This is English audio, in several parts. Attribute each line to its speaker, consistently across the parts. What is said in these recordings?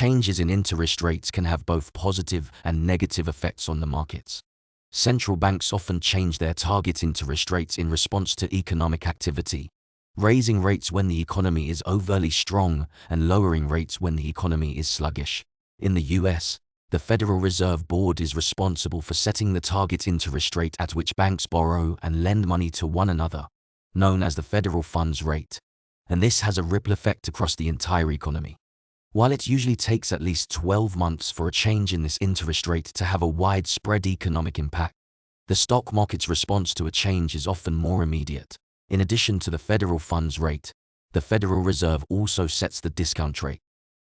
Speaker 1: Changes in interest rates can have both positive and negative effects on the markets. Central banks often change their target interest rates in response to economic activity, raising rates when the economy is overly strong and lowering rates when the economy is sluggish. In the US, the Federal Reserve Board is responsible for setting the target interest rate at which banks borrow and lend money to one another, known as the federal funds rate, and this has a ripple effect across the entire economy. While it usually takes at least 12 months for a change in this interest rate to have a widespread economic impact, the stock market's response to a change is often more immediate. In addition to the federal funds rate, the Federal Reserve also sets the discount rate,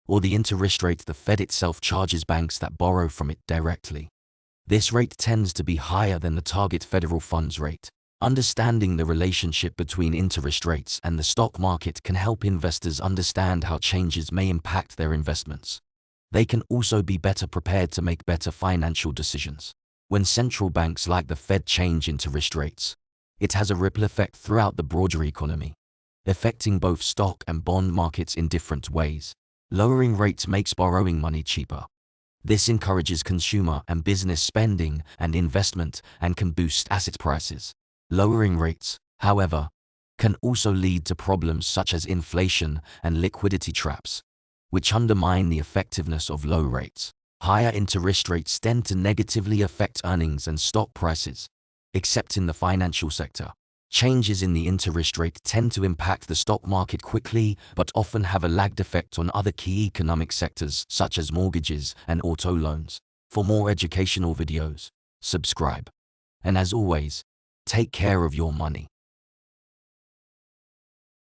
Speaker 1: or the interest rate the Fed itself charges banks that borrow from it directly. This rate tends to be higher than the target federal funds rate. Understanding the relationship between interest rates and the stock market can help investors understand how changes may impact their investments. They can also be better prepared to make better financial decisions. When central banks like the Fed change interest rates, it has a ripple effect throughout the broader economy, affecting both stock and bond markets in different ways. Lowering rates makes borrowing money cheaper. This encourages consumer and business spending and investment and can boost asset prices. Lowering rates, however, can also lead to problems such as inflation and liquidity traps, which undermine the effectiveness of low rates. Higher interest rates tend to negatively affect earnings and stock prices, except in the financial sector. Changes in the interest rate tend to impact the stock market quickly, but often have a lagged effect on other key economic sectors such as mortgages and auto loans. For more educational videos, subscribe. And as always, take care of your money.